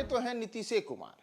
तो हैं नीतीश कुमार।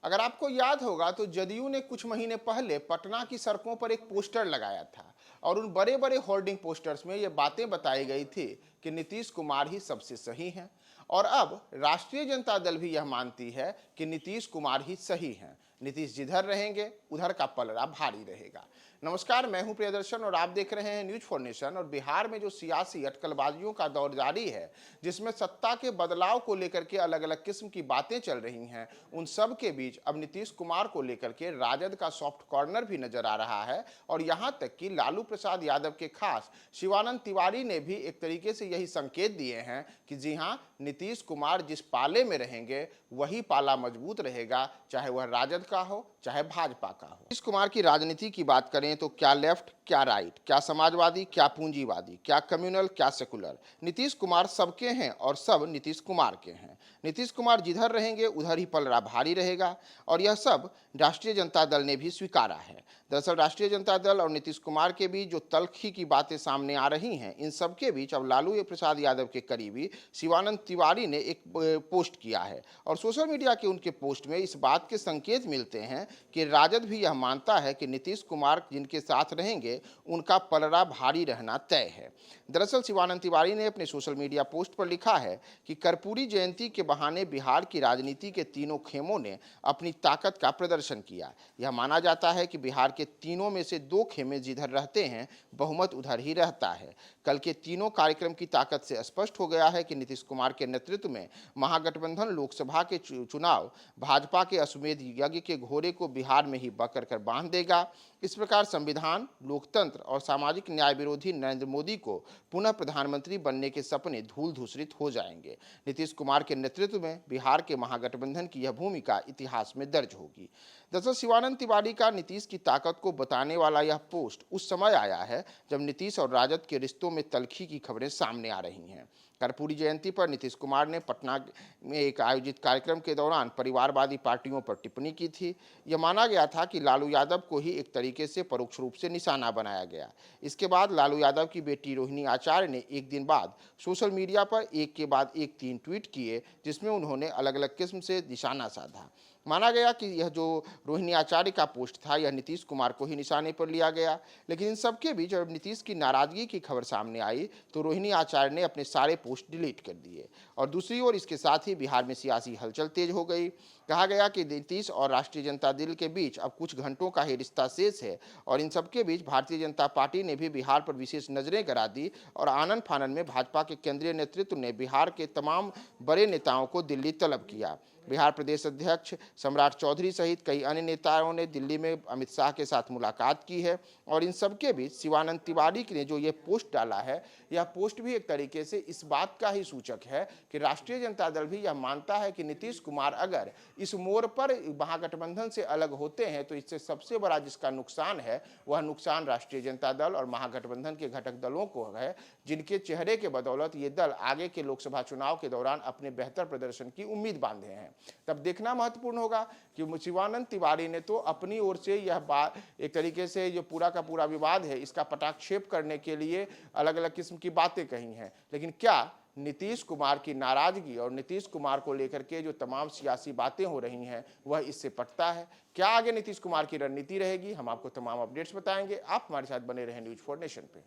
अगर आपको याद होगा तो जदयू ने कुछ महीने पहले पटना की सड़कों पर एक पोस्टर लगाया था और उन बड़े बड़े होर्डिंग पोस्टर्स में ये बातें बताई गई थी कि नीतीश कुमार ही सबसे सही हैं। और अब राष्ट्रीय जनता दल भी यह मानती है कि नीतीश कुमार ही सही हैं। नीतीश जिधर रहेंगे उधर का पलड़ा भारी रहेगा। नमस्कार, मैं हूं प्रियदर्शन और आप देख रहे हैं न्यूज फॉर नेशन। और बिहार में जो सियासी अटकलबाजियों का दौर जारी है, जिसमें सत्ता के बदलाव को लेकर के अलग अलग किस्म की बातें चल रही हैं, उन सब के बीच अब नीतीश कुमार को लेकर के राजद का सॉफ्ट कॉर्नर भी नजर आ रहा है। और यहां तक कि लालू प्रसाद यादव के खास शिवानंद तिवारी ने भी एक तरीके से यही संकेत दिए हैं कि जी हां, नीतीश कुमार जिस पाले में रहेंगे वही पाला मजबूत रहेगा, चाहे वह राजद का हो चाहे भाजपा का हो। नीतीश कुमार की राजनीति की बात करें तो क्या लेफ्ट क्या राइट, क्या समाजवादी क्या पूंजीवादी, क्या कम्युनल क्या सेकुलर, नीतीश कुमार सबके हैं और सब नीतीश कुमार के हैं। नीतीश कुमार जिधर रहेंगे उधर ही पलड़ा भारी रहेगा और यह सब राष्ट्रीय जनता दल ने भी स्वीकारा है। दरअसल राष्ट्रीय जनता दल और नीतीश कुमार के बीच जो तल्खी की बातें सामने आ रही हैं, इन सब के बीच अब लालू प्रसाद यादव के करीबी शिवानंद तिवारी ने एक पोस्ट किया है और सोशल मीडिया के उनके पोस्ट में इस बात के संकेत मिलते हैं कि राजद भी यह मानता है कि नीतीश कुमार जिनके साथ रहेंगे उनका पलड़ा भारी रहना तय है। दरअसल शिवानंद तिवारी ने अपने सोशल मीडिया पोस्ट पर लिखा है कि कर्पूरी जयंती के बहाने बिहार की राजनीति के तीनों खेमों ने अपनी ताकत का प्रदर्शन किया। यह माना जाता है कि बिहार के तीनों में से दो खेमे जिधर रहते हैं बहुमत उधर ही रहता है। कल के तीनों कार्यक्रम की ताकत से स्पष्ट हो गया है कि नीतीश कुमार के नेतृत्व में महागठबंधन लोकसभा के चुनाव भाजपा के अश्वमेध यज्ञ के घोड़े को बिहार में ही पकड़ कर बांध देगा। इस प्रकार संविधान, लोकतंत्र और सामाजिक न्याय विरोधी नरेंद्र मोदी को पुनः प्रधानमंत्री बनने के सपने धूल धूसरित हो जाएंगे। नीतीश कुमार के नेतृत्व में बिहार के महागठबंधन की यह भूमिका इतिहास में दर्ज होगी। दरअसल शिवानंद तिवारी का नीतीश की ताकत को बताने वाला यह पोस्ट उस समय आया है जब नीतीश और राजद के रिश्तों में तल्खी की खबरें सामने आ रही हैं। कर्पूरी जयंती पर नीतीश कुमार ने पटना में एक आयोजित कार्यक्रम के दौरान परिवारवादी पार्टियों पर टिप्पणी की थी। यह माना गया था कि लालू यादव को ही एक तरीके से परोक्ष रूप से निशाना बनाया गया। इसके बाद लालू यादव की बेटी रोहिणी आचार्य ने एक दिन बाद सोशल मीडिया पर एक के बाद एक 3 ट्वीट किए, जिसमें उन्होंने अलग अलग किस्म से निशाना साधा। माना गया कि यह जो रोहिणी आचार्य का पोस्ट था यह नीतीश कुमार को ही निशाने पर लिया गया। लेकिन इन सब के बीच जब नीतीश की नाराजगी की खबर सामने आई तो रोहिणी आचार्य ने अपने सारे पोस्ट डिलीट कर दिए। और दूसरी ओर इसके साथ ही बिहार में सियासी हलचल तेज हो गई। कहा गया कि नीतीश और राष्ट्रीय जनता दल के बीच अब कुछ घंटों का ही रिश्ता शेष है और इन सब के बीच भारतीय जनता पार्टी ने भी बिहार पर विशेष नजरें गड़ा दी और आनन फानन में भाजपा के केंद्रीय नेतृत्व ने बिहार के तमाम बड़े नेताओं को दिल्ली तलब किया। बिहार प्रदेश अध्यक्ष सम्राट चौधरी सहित कई अन्य नेताओं ने दिल्ली में अमित शाह के साथ मुलाकात की है। और इन सब के बीच शिवानंद तिवारी ने जो ये पोस्ट डाला है, यह पोस्ट भी एक तरीके से इस बात का ही सूचक है कि राष्ट्रीय जनता दल भी यह मानता है कि नीतीश कुमार अगर इस मोड़ पर महागठबंधन से अलग होते हैं तो इससे सबसे बड़ा जिसका नुकसान है वह नुकसान राष्ट्रीय जनता दल और महागठबंधन के घटक दलों को है, जिनके चेहरे के बदौलत ये दल आगे के लोकसभा चुनाव के दौरान अपने बेहतर प्रदर्शन की उम्मीद बांधे हैं। तब देखना महत्वपूर्ण होगा कि शिवानंद तिवारी ने तो अपनी ओर से यह बात एक तरीके से जो पूरा का पूरा विवाद है इसका पटाक्षेप करने के लिए अलग अलग किस्म की बातें कही हैं, लेकिन क्या नीतीश कुमार की नाराजगी और नीतीश कुमार को लेकर के जो तमाम सियासी बातें हो रही हैं वह इससे पटता है? क्या आगे नीतीश कुमार की रणनीति रहेगी? हम आपको तमाम अपडेट्स बताएंगे। आप हमारे साथ बने रहें न्यूज फॉर नेशन पे।